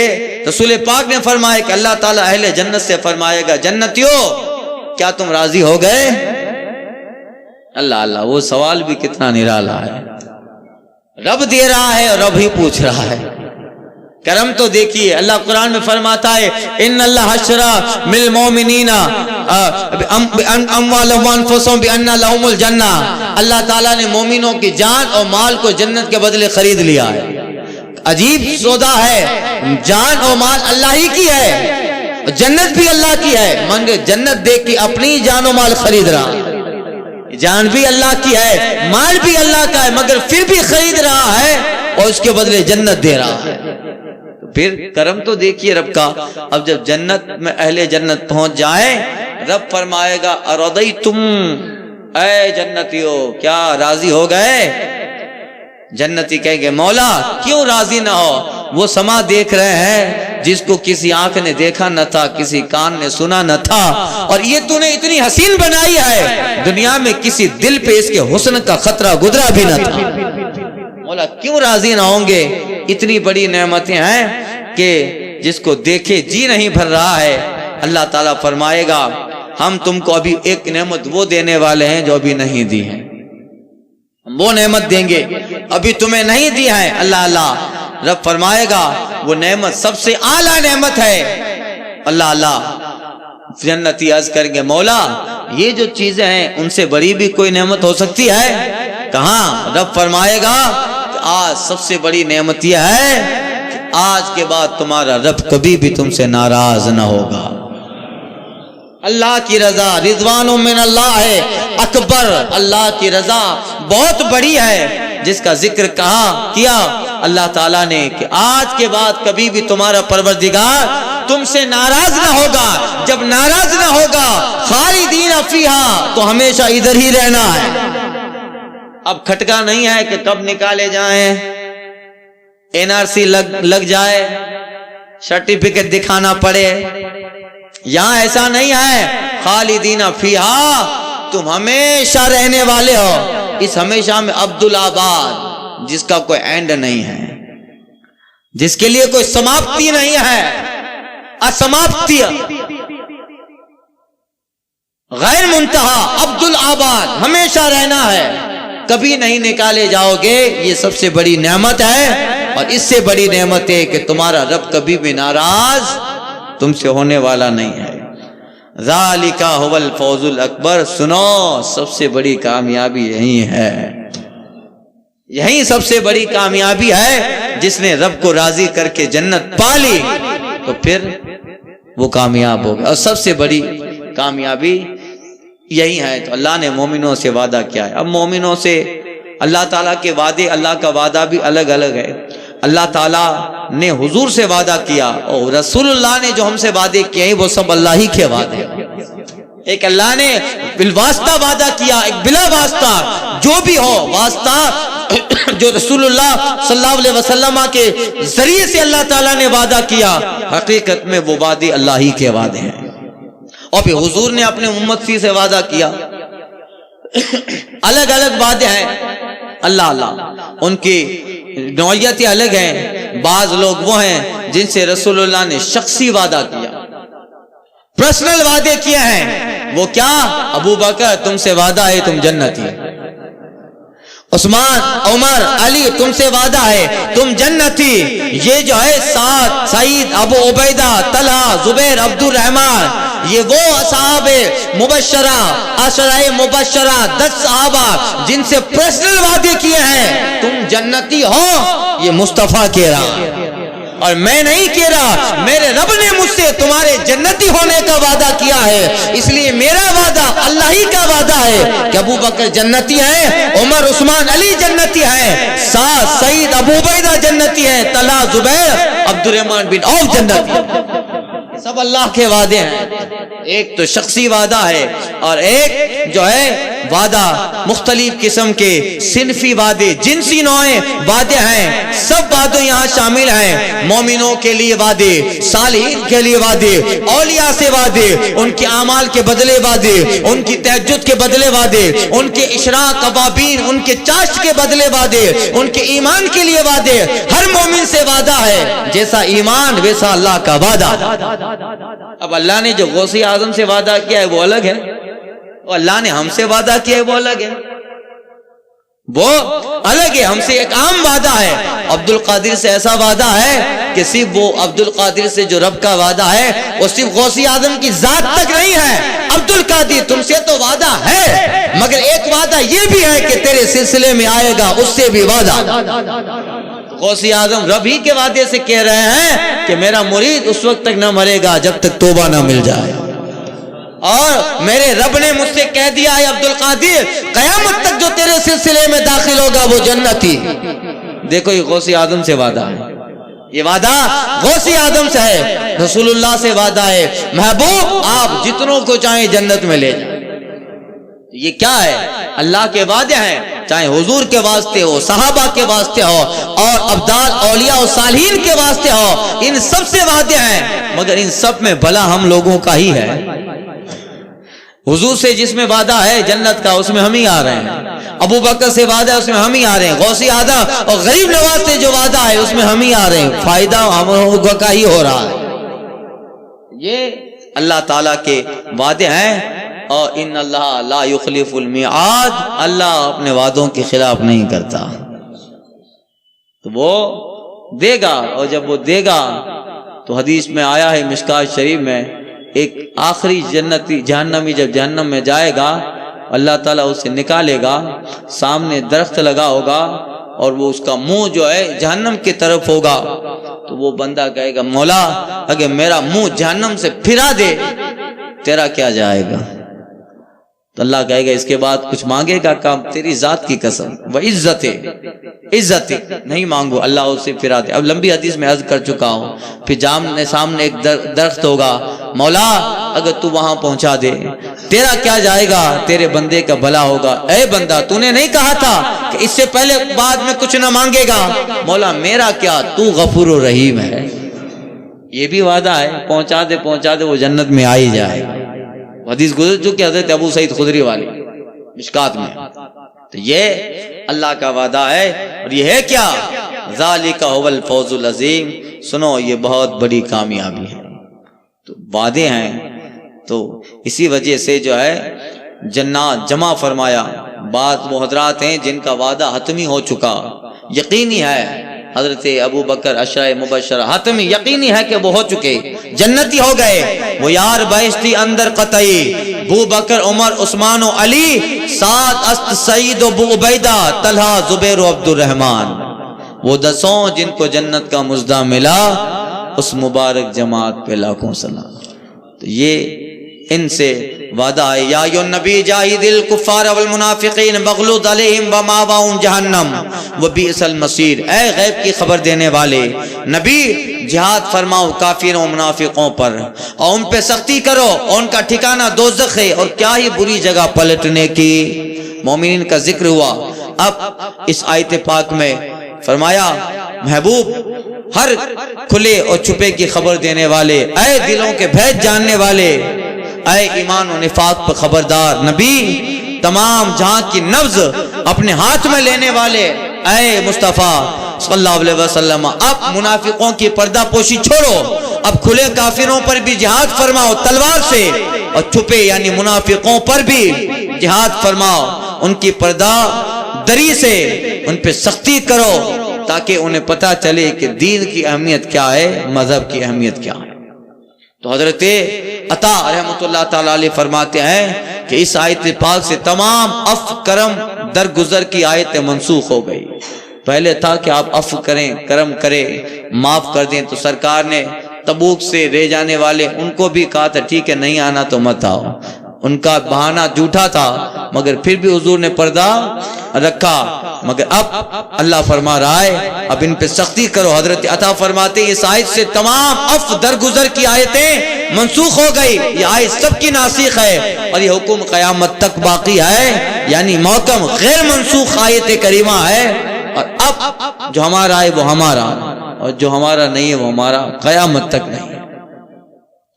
A: رسول پاک نے فرمایا کہ اللہ تعالیٰ اہل جنت سے فرمائے گا، جنتیوں کیا تم راضی ہو گئے؟ اللہ اللہ، وہ سوال بھی کتنا نرالا ہے، رب دے رہا ہے اور رب ہی پوچھ رہا ہے۔ کرم تو دیکھیے، اللہ قرآن میں فرماتا ہے ان اللہ اشتری من المؤمنین اموالهم وانفسهم بان لهم الجنہ، اللہ تعالیٰ نے مومنوں کی جان اور مال کو جنت کے بدلے خرید لیا ہے۔ عجیب سودا ہے، جان اور مال اللہ ہی کی ہے، جنت بھی اللہ کی ہے، مگر جنت دیکھ کے اپنی جان و مال خرید رہا، جان بھی اللہ کی ہے، مال بھی اللہ کا ہے، مگر پھر بھی خرید رہا ہے اور اس کے بدلے جنت دے رہا ہے۔ پھر کرم تو دیکھیے رب کا۔ اب جب جنت میں اہل جنت پہنچ جائیں، رب فرمائے گا ارضیتم، اے جنتیوں کیا راضی ہو گئے؟ جنتی کہیں گے مولا کیوں راضی نہ ہو، وہ سما دیکھ رہے ہیں جس کو کسی آنکھ نے دیکھا نہ تھا، کسی کان نے سنا نہ تھا، اور یہ تو نے اتنی حسین بنائی ہے، دنیا میں کسی دل پہ اس کے حسن کا خطرہ گزرا بھی نہ تھا۔ مولا کیوں راضی نہ ہوں گے؟ اتنی بڑی نعمتیں ہیں کہ جس کو دیکھے جی نہیں بھر رہا ہے۔ اللہ تعالیٰ فرمائے گا ہم تم کو ابھی ایک نعمت وہ دینے والے ہیں جو ابھی نہیں دی ہے، وہ نعمت دیں گے ابھی تمہیں نہیں دی ہے۔ اللہ اللہ، رب فرمائے گا وہ نعمت سب سے اعلیٰ نعمت ہے۔ اللہ اللہ، جنتی عرض کریں گے مولا یہ جو چیزیں ہیں ان سے بڑی بھی کوئی نعمت ہو سکتی ہے؟ کہاں؟ رب فرمائے گا آج سب سے بڑی نعمت یہ ہے کہ آج کے بعد تمہارا رب کبھی بھی تم سے ناراض نہ ہوگا۔ اللہ کی رضا رضوان من اللہ ہے اکبر، اللہ کی رضا بہت بڑی ہے، جس کا ذکر کیا اللہ تعالیٰ نے کہ آج کے بعد کبھی بھی تمہارا پروردگار تم سے ناراض نہ ہوگا۔ جب ناراض نہ ہوگا خالدین فیہا، تو ہمیشہ ادھر ہی رہنا ہے۔ اب کھٹکا نہیں ہے کہ کب نکالے جائیں، NRC لگ جائے، سرٹیفکیٹ دکھانا پڑے، یہاں ایسا نہیں ہے۔ خالدین فیہا، تم ہمیشہ رہنے والے ہو۔ اس ہمیشہ میں عبدالآباد، جس کا کوئی اینڈ نہیں ہے، جس کے لیے کوئی سماپتی نہیں ہے، اسماپتی غیر منتہا، عبدالآباد، ہمیشہ رہنا ہے، کبھی نہیں نکالے جاؤ گے۔ یہ سب سے بڑی نعمت ہے، اور اس سے بڑی نعمت ہے کہ تمہارا رب کبھی بھی ناراض تم سے ہونے والا نہیں ہے۔ ذالک هو الفوز الاکبر، سنو سب سے بڑی کامیابی یہی ہے، یہی سب سے بڑی کامیابی ہے۔ جس نے رب کو راضی کر کے جنت پالی تو پھر وہ کامیاب ہو گیا، اور سب سے بڑی کامیابی یہی ہے۔ تو اللہ نے مومنوں سے وعدہ کیا ہے۔ اب مومنوں سے اللہ تعالیٰ کے وعدے، اللہ کا وعدہ بھی الگ الگ ہے۔ اللہ تعالیٰ نے حضور سے وعدہ کیا، اور رسول اللہ نے جو ہم سے وعدے کیے ہیں وہ سب اللہ ہی کے وعدے ہیں۔ ایک اللہ نے بالواسطہ وعدہ کیا، ایک بلا واسطہ، جو بھی ہو واسطہ جو رسول اللہ صلی اللہ علیہ وسلم کے ذریعے سے اللہ تعالیٰ نے وعدہ کیا، حقیقت میں وہ وعدے اللہ ہی کے وعدے ہیں۔ اور پھر حضور نے اپنے امتی سے وعدہ کیا، الگ الگ وعدے ہیں۔ اللہ اللہ، ان کی نوعیتیں الگ ہیں۔ بعض لوگ وہ ہیں جن سے رسول اللہ نے شخصی وعدہ کیا، پرسنل وعدے کیے ہیں۔ وہ کیا؟ ابو بکر تم سے وعدہ ہے تم جنتی، عثمان، عمر، علی تم سے وعدہ ہے تم جنتی۔ یہ جو ہے سعد، سعید، ابو عبیدہ، طلحہ، زبیر، عبد الرحمن، یہ وہ اصحاب مبشرہ، عشرہ مبشرہ، 10 صحابہ جن سے پرسنل وعدے کیے ہیں تم جنتی ہو، یہ مصطفیٰ کہہ رہا اور میں نہیں کہہ رہا، میرے رب نے مجھ سے تمہارے جنتی ہونے کا وعدہ کیا ہے، اس لیے میرا وعدہ اللہ ہی کا وعدہ ہے کہ ابو بکر جنتی ہے، عمر عثمان علی جنتی ہے، سعد سعید ابو عبیدہ جنتی ہے، طلحہ زبیر عبد الرحمن بن عوف جنتی ہے، سب اللہ کے وعدے ہیں۔ ایک تو شخصی وعدہ ہے اور ایک جو ہے وعدہ مختلف قسم کے صنفی وعدے، جنسی نوعیں وعدے ہیں، سب وعدے یہاں شامل ہیں۔ مومنوں کے لیے وعدے، صالحین کے لیے وعدے، اولیاء سے وعدے، ان کے اعمال کے بدلے وعدے، ان کی تہجد کے بدلے وعدے، ان کے اشراق ابابین، ان کے چاشت کے بدلے وعدے، ان کے ایمان کے لیے وعدے۔ ہر مومن سے وعدہ ہے، جیسا ایمان ویسا اللہ کا وعدہ۔ اب اللہ نے جو غوث اعظم سے وعدہ کیا ہے وہ الگ ہے، اور اللہ نے ہم سے وعدہ کیا ہے وہ الگ ہے، وہ الگ ہے۔ ہم سے ایک عام وعدہ ہے، عبد القادر سے ایسا وعدہ ہے کہ صرف وہ عبد القادر سے جو رب کا وعدہ ہے وہ صرف غوث اعظم کی ذات تک نہیں ہے۔ عبد القادر تم سے تو وعدہ ہے، مگر ایک وعدہ یہ بھی ہے کہ تیرے سلسلے میں آئے گا، اس سے بھی وعدہ۔ غوث اعظم رب ہی کے وعدے سے کہہ رہے ہیں کہ میرا مرید اس وقت تک نہ مرے گا جب تک توبہ نہ مل جائے، اور میرے رب نے مجھ سے کہہ دیا ہے عبد القادر قیامت تک جو تیرے سلسلے میں داخل ہوگا وہ جنتی۔ دیکھو یہ غوث اعظم سے وعدہ ہے، یہ وعدہ غوث اعظم سے ہے، رسول اللہ سے وعدہ ہے، محبوب آپ جتنوں کو چاہیں جنت میں لے جائیں۔ یہ کیا ہے؟ اللہ کے وعدے ہیں، چاہے حضور کے واسطے ہو، صحابہ کے واسطے ہو، اور ابدال اولیاء و صالحین کے واسطے ہو، ان سب سے وعدے ہیں، مگر ان سب میں بھلا ہم لوگوں کا ہی ہے۔ حضور سے جس میں وعدہ ہے جنت کا اس میں ہم ہی آ رہے ہیں، ابو بکر سے وعدہ ہے اس میں ہم ہی آ رہے ہیں، غوث اعظم اور غریب نواز سے جو وعدہ ہے اس میں ہم ہی آ رہے ہیں، فائدہ ہم لوگوں کا ہی ہو رہا ہے۔ یہ اللہ تعالیٰ کے وعدے ہیں، اور ان اللہ لا یخلف المیعاد، اللہ اپنے وعدوں کے خلاف نہیں کرتا، تو وہ دے گا، اور جب وہ دے گا تو حدیث میں آیا ہے مشکات شریف میں، ایک آخری جنتی جہنمی جب جہنم میں جائے گا اللہ تعالیٰ اسے نکالے گا، سامنے درخت لگا ہوگا اور وہ اس کا منہ جو ہے جہنم کی طرف ہوگا، تو وہ بندہ کہے گا مولا اگر میرا منہ جہنم سے پھرا دے تیرا کیا جائے گا؟ تو اللہ کہے گا اس کے بعد کچھ مانگے گا؟ کام تیری ذات کی قسم وہ عزت نہیں مانگو، اللہ اسے پھرا دے۔ اب لمبی حدیث میں عرض کر چکا ہوں، پھر سامنے ایک درخت ہوگا، مولا اگر تو وہاں پہنچا دے تیرا کیا جائے گا؟ تیرے بندے کا بھلا ہوگا۔ اے بندہ تو نے نہیں کہا تھا کہ اس سے پہلے بعد میں کچھ نہ مانگے گا؟ مولا میرا کیا، تو غفور و رحیم ہے۔ یہ بھی وعدہ ہے، پہنچا دے وہ جنت میں آئی جائے۔ حدیث گزر چکی حضرت ابو سعید خدری والی مشکات میں، تو یہ اللہ کا وعدہ ہے، اور یہ ہے کیا؟ ذالک هو الفوز العظیم، سنو یہ بہت بڑی کامیابی ہے۔ تو وعدے ہیں، تو اسی وجہ سے جو ہے جنات جمع فرمایا۔ بعض وہ حضرات ہیں جن کا وعدہ حتمی ہو چکا، یقینی ہے، حضرت ابو بکر عشرہ مبشرہ حتمی یقینی ہے کہ وہ ہو چکے، جنتی ہو گئے، وہ یار بہشتی اندر قطعی، ابو بکر عمر عثمان و علی، سعد است سعید و ابو عبیدہ، طلحہ زبیر و عبد الرحمن، وہ 10 جن کو جنت کا مزدہ ملا، اس مبارک جماعت پہ لاکھوں سلام۔ تو یہ ان سے وعدہ ہے، یا ایھا النبی جاہد الکفار والمنافقین بغلظ علیہم ومأواہم جہنم وبئس المصیر۔ اے غیب کی خبر دینے والے نبی، جہاد فرماؤ کافروں و منافقوں پر، اور ان پہ سختی کرو، اور ان کا ٹھکانہ دوزخ ہے، اور کیا ہی بری جگہ پلٹنے کی۔ مومنین کا ذکر ہوا، اب اس آیت پاک میں فرمایا محبوب ہر کھلے اور چھپے کی خبر دینے والے، اے دلوں کے بھید جاننے والے، اے ایمان و نفاق پر خبردار نبی، تمام جہاں کی نبض اپنے ہاتھ میں لینے والے، اے مصطفیٰ صلی اللہ علیہ وسلم، اب منافقوں کی پردہ پوشی چھوڑو، اب کھلے کافروں پر بھی جہاد فرماؤ تلوار سے، اور چھپے یعنی منافقوں پر بھی جہاد فرماؤ، ان کی پردہ دری سے ان پہ سختی کرو، تاکہ انہیں پتہ چلے کہ دین کی اہمیت کیا ہے، مذہب کی اہمیت کیا ہے۔ تو حضرت عطا رحمۃ اللہ تعالی علیہ فرماتے ہیں کہ اس آیت پاک سے تمام عفو کرم درگزر کی آیتیں منسوخ ہو گئی. پہلے تھا کہ آپ عفو کریں، کرم کریں، معاف کر دیں. تو سرکار نے تبوک سے رہ جانے والے ان کو بھی کہا تھا ٹھیک ہے نہیں آنا تو مت آؤ. ان کا بہانہ جھوٹا تھا مگر پھر بھی حضور نے پردہ رکھا. مگر اب اللہ فرما رہا ہے اب ان پہ سختی کرو. حضرت عطا فرماتے اس آیت سے تمام عفو درگزر کی آیتیں منسوخ ہو گئی. یہ آیت سب کی ناسخ ہے اور یہ حکم قیامت تک باقی ہے، یعنی محکم غیر منسوخ آیت کریمہ ہے. اور اب جو ہمارا ہے وہ ہمارا، اور جو ہمارا نہیں ہے وہ ہمارا قیامت تک نہیں ہے.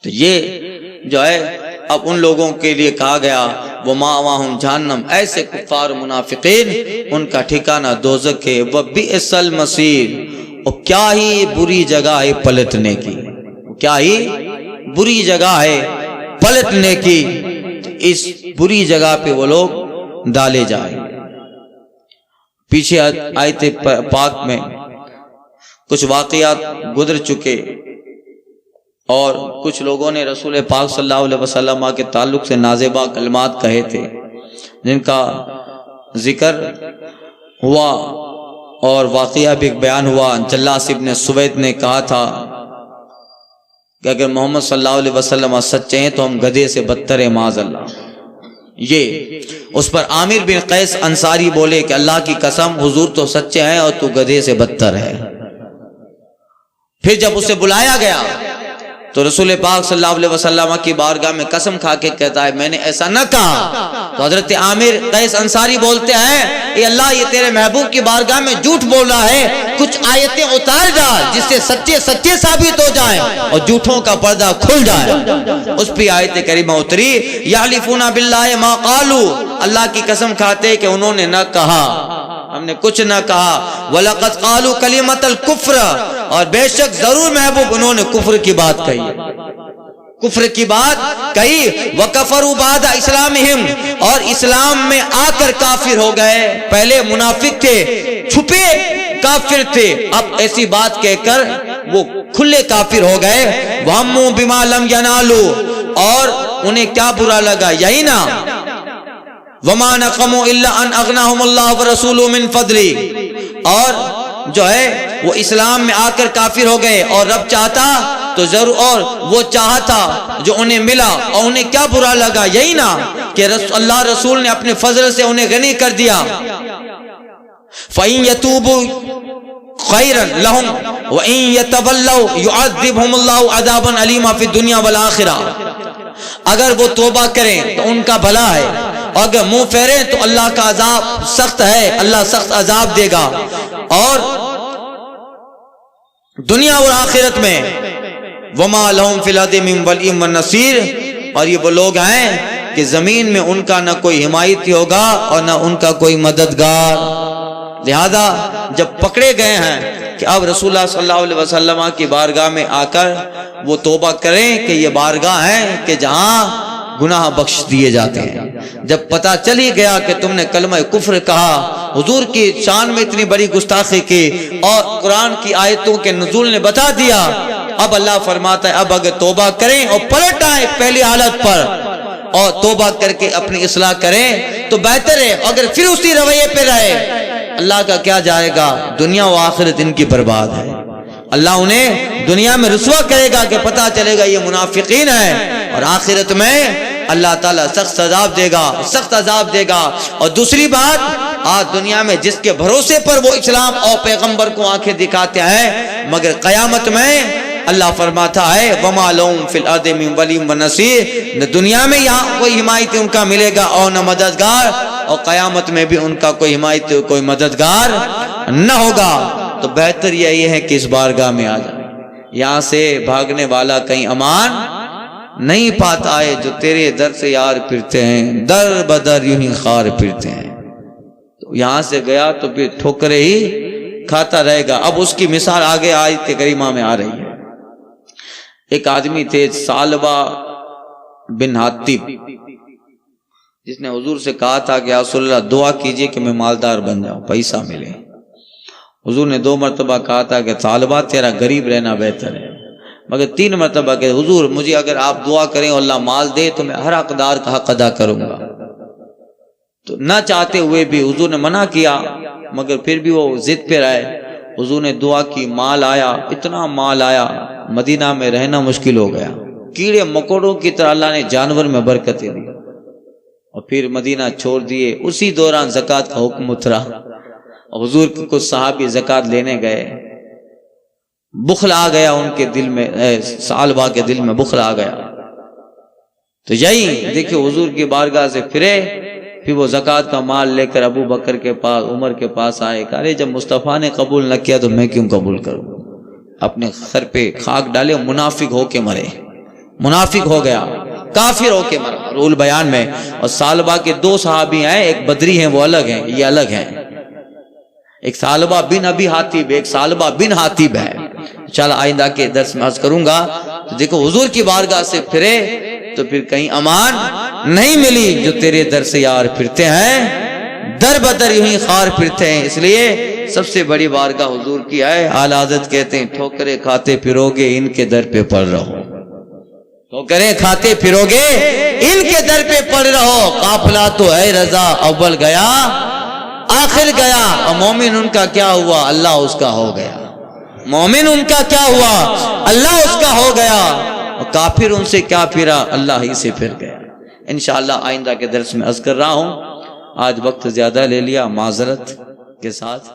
A: تو یہ جو ہے اب ان لوگوں کے لیے کہا گیا وہ ماواہم جہنم، ایسے کفار منافقین ان کا ٹھکانہ دوزخ ہے. وبئس المصیر، اور کیا ہی بری جگہ ہے پلٹنے کی، کیا ہی بری جگہ ہے پلٹنے کی. اس بری جگہ پہ وہ لوگ ڈالے جائیں. پیچھے آیت پاک میں کچھ واقعات گزر چکے اور کچھ لوگوں نے رسول پاک صلی اللہ علیہ وسلم کے تعلق سے نازیبا کلمات کہے تھے جن کا ذکر ہوا اور واقعہ بھی بیان ہوا. جلاس ابن سوید نے کہا تھا کہ اگر محمد صلی اللہ علیہ وسلم سچے ہیں تو ہم گدھے سے بدتر ہیں معاذ اللہ. یہ اس پر عامر بن قیس انصاری بولے کہ اللہ کی قسم حضور تو سچے ہیں اور تو گدھے سے بدتر ہے. پھر جب اسے بلایا گیا تو رسول پاک صلی اللہ علیہ وسلم کی بارگاہ میں قسم کھا کے کہتا ہے میں نے ایسا نہ کہا. تو حضرت عامر قیس انصاری بولتے ہیں اے اللہ یہ تیرے محبوب کی بارگاہ میں جھوٹ بول رہا ہے، کچھ آیتیں اتار ڈال جس سے سچے سچے ثابت ہو جائیں اور جھوٹوں کا پردہ کھل جائے. اس پہ آیت کریمہ اتری یحلفون باللہ ما قالوا، اللہ کی قسم کھاتے کہ انہوں نے نہ کہا، ہم نے کچھ نہ کہا. وَلَقَدْ قَالُوا كَلِمَةَ الْكُفْرَ، اور بے شک ضرور محبوب انہوں نے کفر کی بات کہی، کفر کی بات کہی. وَكَفَرُوا بَعْدَ إِسْلَامِهِمْ، اور اسلام میں آ کر کافر ہو گئے. پہلے منافق تھے، چھپے کافر تھے، اب ایسی بات کہہ کر وہ کھلے کافر ہو گئے. وَهَمُّوا بِمَا لَمْ يَنَالُوا، اور انہیں کیا برا لگا یہی نا وَمَا نَقَمُوا إِلَّا أَنْ أَغْنَاهُمُ اللَّهُ وَرَسُولُهُ مِنْ فَضْلِهِ، اور جو ہے وہ اسلام میں آ کر کافر ہو گئے اور رب چاہتا تو ضرور، اور وہ چاہا تھا جو انہیں ملا اور انہیں کیا برا لگا یہی نا کہ اللہ رسول نے اپنے فضل سے انہیں غنی کر دیا. فَإِن يَتُوبُوا خَيْرًا لَهُمْ وَإِن يَتَوَلَّوْا يُعَذِّبْهُمُ اللَّهُ عَذَابًا أَلِيمًا فِي الدُّنْيَا وَالْآخِرَةِ، اگر وہ توبہ کریں تو ان کا بھلا ہے، اور اگر منہ پھیریں تو اللہ کا عذاب سخت ہے، اللہ سخت عذاب دے گا. اور دنیا اور آخرت میں وما لہم فی الارض من ولی ونصیر، اور یہ وہ لوگ ہیں کہ زمین میں ان کا نہ کوئی حمایتی ہوگا اور نہ ان کا کوئی مددگار. لہذا جب پکڑے گئے ہیں کہ اب رسول اللہ صلی اللہ علیہ وسلم کی بارگاہ میں آ کر وہ توبہ کریں کہ یہ بارگاہ ہے کہ جہاں گناہ بخش دیے جاتے ہیں. جب پتہ چل ہی گیا کہ تم نے کلمہ کفر کہا، حضور کی شان میں اتنی بڑی گستاخی کی اور قرآن کی آیتوں کے نزول نے بتا دیا، اب اللہ فرماتا ہے اب اگر توبہ کریں اور پلٹ آئیں پہلی حالت پر اور توبہ کر کے اپنی اصلاح کریں تو بہتر ہے. اگر پھر اسی رویے پہ رہے اللہ کا کیا جائے گا، دنیا و آخرت ان کی برباد ہے. اللہ انہیں دنیا میں رسوا کرے گا کہ پتہ چلے گا یہ منافقین ہیں، اور آخرت میں اللہ تعالیٰ سخت عذاب دے گا، سخت عذاب دے گا. اور دوسری بات، آج دنیا میں جس کے بھروسے پر وہ اسلام اور پیغمبر کو آنکھیں دکھاتے ہیں، مگر قیامت میں اللہ فرماتا ہے وَمَا لَهُمْ فِي الْأَرْضِ مِنْ وَلِيٍّ وَنَصِيرٍ، نہ دنیا میں یہاں کوئی حمایتی ان کا ملے گا اور نہ مددگار، اور قیامت میں بھی ان کا کوئی حمایتی کوئی مددگار نہ ہوگا. تو بہتر یہی ہے کہ اس بارگاہ میں آ جائے. یہاں سے بھاگنے والا کہیں امان نہیں پاتا ہے، جو تیرے در سے یار پھرتے ہیں در بدر یوں ہی خار پھرتے ہیں. تو یہاں سے گیا تو پھر ٹھوکرے ہی کھاتا رہے گا. اب اس کی مثال آگے آیت کریمہ میں آ رہی ہے. ایک آدمی تھے ثعلبہ بن حاطب، جس نے حضور سے کہا تھا کہ یا رسول اللہ دعا کیجئے کہ میں مالدار بن جاؤں، پیسہ ملے. حضور نے 2 مرتبہ کہا تھا کہ ثعلبہ تیرا غریب رہنا بہتر ہے. مگر 3 مرتبہ کہ حضور مجھے اگر آپ دعا کریں اور اللہ مال دے تو میں ہر حقدار کا حق ادا کروں گا. تو نہ چاہتے ہوئے بھی حضور نے منع کیا، مگر پھر بھی وہ ضد پہ رہے. حضور نے دعا کی، مال آیا، اتنا مال آیا مدینہ میں رہنا مشکل ہو گیا. کیڑے مکوڑوں کی طرح اللہ نے جانور میں برکتیں دی، اور پھر مدینہ چھوڑ دیے. اسی دوران زکوٰۃ کا حکم اترا. حضور کے کچھ صحابی زکوٰۃ لینے گئے، بخل آ گیا ان کے دل میں، ثعلبہ کے دل میں بخل آ گیا. تو یہی دیکھیں حضور کی بارگاہ سے پھرے، پھر وہ زکوٰۃ کا مال لے کر ابو بکر کے پاس، عمر کے پاس آئے. کہا جب مصطفیٰ نے قبول نہ کیا تو میں کیوں قبول کروں؟ اپنے سر پہ خاک ڈالے، منافق ہو کے مرے. منافق ہو گیا، کافر ہو کے مرا رول بیان میں. اور ثعلبہ کے 2 صحابی ہیں، ایک بدری ہیں وہ الگ ہیں، یہ الگ ہیں. ایک ثعلبہ بن ابی حاتب، ایک ثعلبہ بن حاتب ہے. انشاءاللہ آئندہ کے درس میں عرض کروں گا. تو دیکھو حضور کی بارگاہ سے پھرے تو پھر کہیں امان نہیں ملی. جو تیرے در سے یار پھرتے ہیں در بدر یوں ہی خار پھرتے ہیں. اس لیے سب سے بڑی بارگاہ حضور کی ہے. اعلی حضرت کہتے ہیں ٹھوکریں کھاتے پھرو گے ان کے در پہ پڑ رہو. ٹھوکریں کھاتے پھرو گے ان کے در پہ پڑ رہو. قافلہ تو ہے رضا، اول گیا آخر گیا. اور مومن ان کا کیا ہوا؟ اللہ اس کا ہو گیا. مومن ان کا کیا ہوا؟ اللہ اس کا ہو گیا. اور کافر ان سے کیا پھرا؟ اللہ ہی سے پھر گیا. انشاءاللہ آئندہ کے درس میں عرض کر رہا ہوں. آج وقت زیادہ لے لیا، معذرت کے ساتھ.